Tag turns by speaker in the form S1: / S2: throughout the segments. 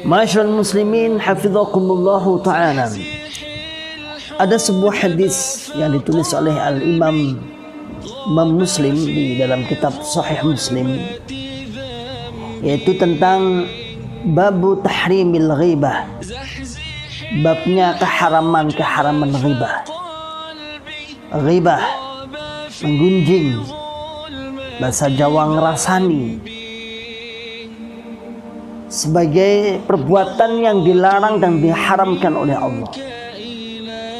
S1: Ma'asyiral muslimin hafizakumullahu ta'ala. Ada sebuah hadis yang ditulis oleh Al-Imam Muslim di dalam kitab Sahih Muslim, yaitu tentang babu tahrimil ghibah, babnya keharaman ghibah. Ghibah menggunjing, bahasa Jawa ngerasani, sebagai perbuatan yang dilarang dan diharamkan oleh Allah.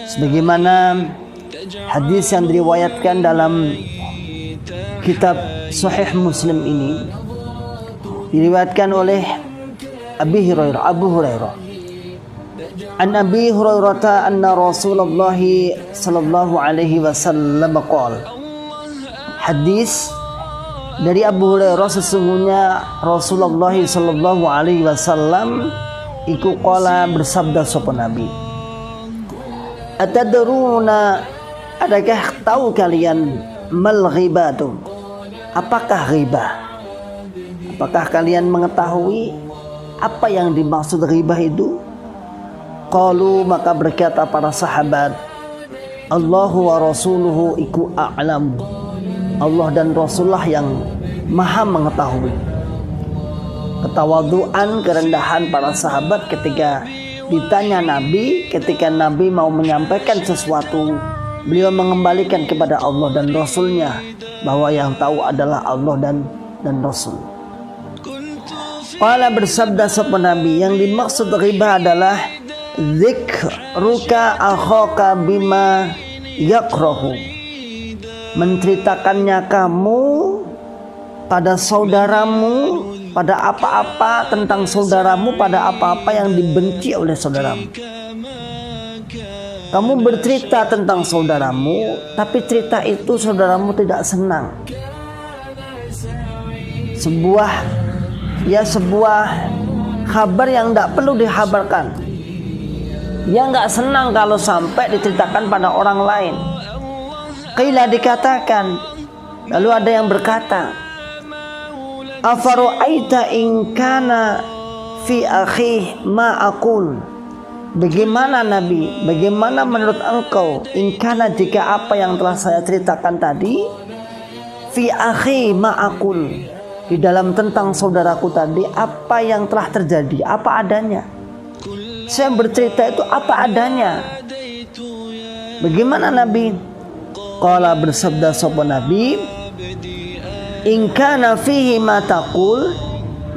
S1: Sebagaimana hadis yang diriwayatkan dalam kitab Sahih Muslim ini, diriwayatkan oleh Abu Hurairah. An Abi Hurairah anna Rasulullah sallallahu alaihi wasallam qala. Hadis dari Abu Hurairah, sesungguhnya Rasulullah sallallahu alaihi wasallam iku qala, bersabda sapa Nabi, atadruna, adakah tahu kalian mal ghibatu, apakah ghibah? Apakah kalian mengetahui apa yang dimaksud ghibah itu? Qalu, maka berkata para sahabat, Allahu wa rasuluhu iku a'lam, Allah dan Rasulullah yang maha mengetahui. Ketawaduan, kerendahan para sahabat ketika ditanya Nabi, ketika Nabi mau menyampaikan sesuatu, beliau mengembalikan kepada Allah dan Rasulnya, bahwa yang tahu adalah Allah dan Rasul. Qala, bersabda sapa Nabi, yang dimaksud ghibah adalah dzikruka akhaka bima yakrahu, menceritakannya kamu pada saudaramu, pada apa-apa tentang saudaramu, pada apa-apa yang dibenci oleh saudaramu. Kamu bercerita tentang saudaramu, tapi cerita itu saudaramu tidak senang. Sebuah kabar yang tidak perlu dihabarkan. Dia nggak senang kalau sampai diceritakan pada orang lain. Qila, dikatakan, lalu ada yang berkata, afaru'aita in kana fi akhi ma aqul, bagaimana Nabi, bagaimana menurut engkau, in kana, jika apa yang telah saya ceritakan tadi, fi akhi ma aqul, di dalam tentang saudaraku tadi, apa yang telah terjadi, apa adanya. Saya bercerita itu apa adanya. Bagaimana Nabi? Qala, bersabda sapa Nabi, in kana fihi ma taqul,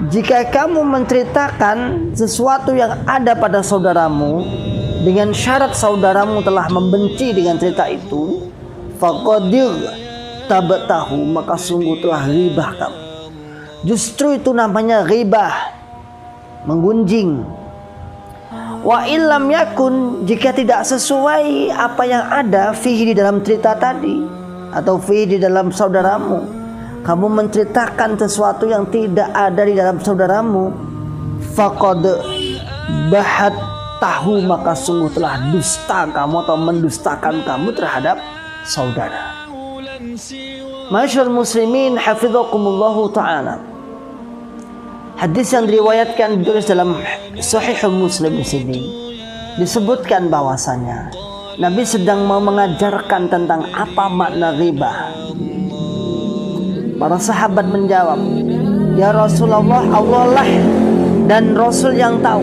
S1: jika kamu menceritakan sesuatu yang ada pada saudaramu dengan syarat saudaramu telah membenci dengan cerita itu, faqadir tabtahu, maka sungguh telah ghibah kamu. Justru itu namanya ghibah, menggunjing. Wa illam yakun, jika tidak sesuai apa yang ada fihi, di dalam cerita tadi, atau fihi, di dalam saudaramu, kamu menceritakan sesuatu yang tidak ada di dalam saudaramu, faqad bahat tahu, maka sungguh telah dusta kamu atau mendustakan kamu terhadap saudara. Ma'asyiral muslimin hafizakumullahu ta'ala. Hadis yang diriwayatkan ditulis dalam Sahih Muslim, di sini disebutkan bahwasanya Nabi sedang mau mengajarkan tentang apa makna ghibah. Para sahabat menjawab, ya Rasulullah, Allah lah dan Rasul yang tahu.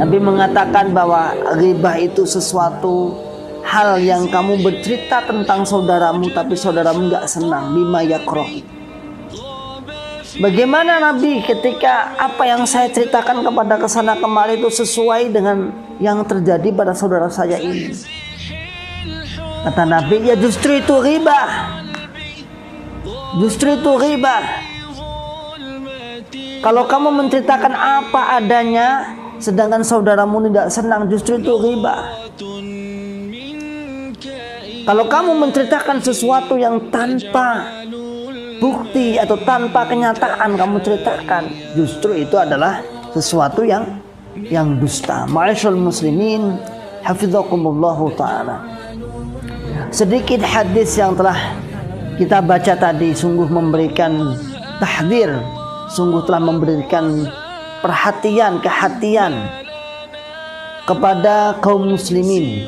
S1: Nabi mengatakan bahwa ghibah itu sesuatu hal yang kamu bercerita tentang saudaramu, tapi saudaramu gak senang, bima yakrahu. Bagaimana Nabi ketika apa yang saya ceritakan kepada kesana kemari itu sesuai dengan yang terjadi pada saudara saya ini? Kata Nabi, ya justru itu ghibah. Justru itu ghibah. Kalau kamu menceritakan apa adanya sedangkan saudaramu tidak senang, justru itu ghibah. Kalau kamu menceritakan sesuatu yang tanpa bukti atau tanpa kenyataan kamu ceritakan, justru itu adalah sesuatu yang dusta. Ma'asyiral muslimin hafizakumullahu ta'ala. Sedikit hadis yang telah kita baca tadi sungguh memberikan tahdzir, sungguh telah memberikan perhatian, kehatian kepada kaum muslimin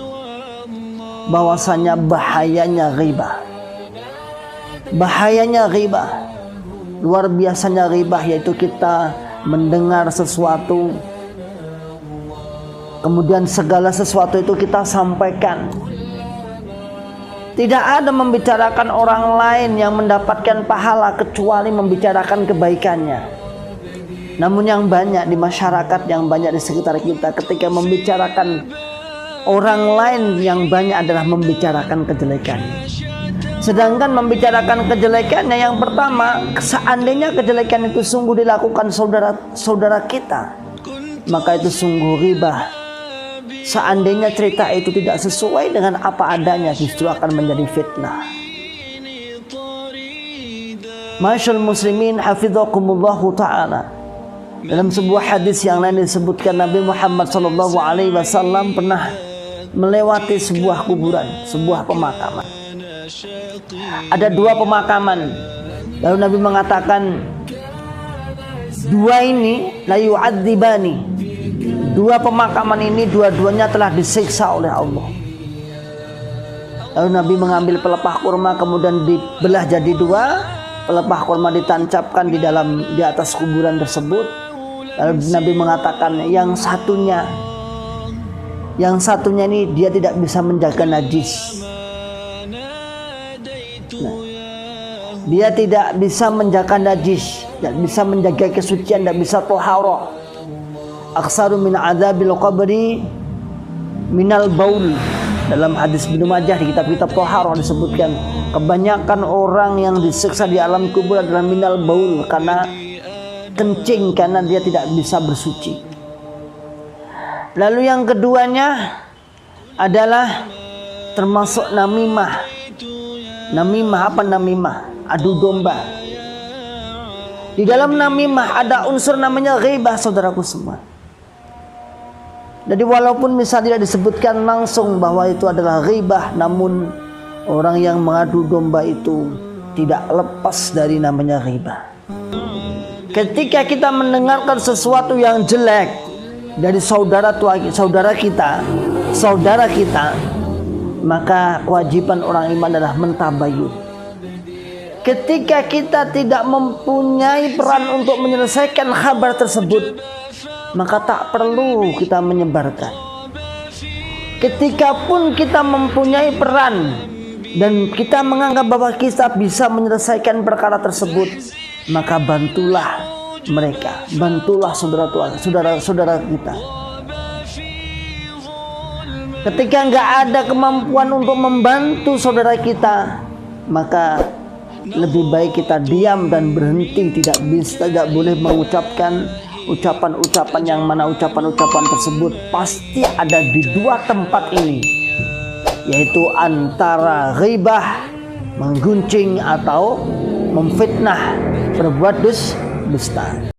S1: bahwasanya bahayanya ghibah. Bahayanya ghibah, luar biasanya ghibah, yaitu kita mendengar sesuatu, kemudian segala sesuatu itu kita sampaikan. Tidak ada membicarakan orang lain yang mendapatkan pahala kecuali membicarakan kebaikannya. Namun yang banyak di masyarakat, yang banyak di sekitar kita, ketika membicarakan orang lain, yang banyak adalah membicarakan kejelekannya. Sedangkan membicarakan kejelekannya, yang pertama, seandainya kejelekan itu sungguh dilakukan saudara kita, maka itu sungguh ghibah. Seandainya cerita itu tidak sesuai dengan apa adanya, justru akan menjadi fitnah. Masyaallah muslimin hafizakumullahu ta'ala. Dalam sebuah hadis yang lain disebutkan Nabi Muhammad SAW pernah melewati sebuah kuburan, sebuah pemakaman. Ada dua pemakaman. Lalu Nabi mengatakan, dua ini la yu'adzibani. Dua pemakaman ini dua-duanya telah disiksa oleh Allah. Lalu Nabi mengambil pelepah kurma, kemudian dibelah jadi dua. Pelepah kurma ditancapkan di atas kuburan tersebut. Lalu Nabi mengatakan, yang satunya ini dia tidak bisa menjaga najis. Dia tidak bisa menjaga najis, tidak bisa menjaga kesucian, tidak bisa toharoh. Aksaru min adzabil qabri minal baul. Dalam hadis Ibnu Majah di kitab-kitab toharoh disebutkan, kebanyakan orang yang disiksa di alam kubur adalah minal baul, karena kencing, karena dia tidak bisa bersuci. Lalu yang keduanya adalah termasuk namimah. Namimah apa namimah? Adu domba. Di dalam namimah ada unsur namanya ghibah, saudaraku semua. Jadi walaupun misalnya tidak disebutkan langsung bahwa itu adalah ghibah, namun orang yang mengadu domba itu tidak lepas dari namanya ghibah. Ketika kita mendengarkan sesuatu yang jelek dari saudara kita, maka kewajiban orang iman adalah mentabayun. Ketika kita tidak mempunyai peran untuk menyelesaikan kabar tersebut, maka tak perlu kita menyebarkan. Ketika pun kita mempunyai peran dan kita menganggap bahwa kita bisa menyelesaikan perkara tersebut, maka bantulah mereka, bantulah saudara-saudara kita. Ketika nggak ada kemampuan untuk membantu saudara kita, maka lebih baik kita diam dan berhenti. Tidak boleh mengucapkan ucapan-ucapan yang mana ucapan-ucapan tersebut pasti ada di dua tempat ini, yaitu antara ghibah, mengguncing atau memfitnah, berbuat dusta.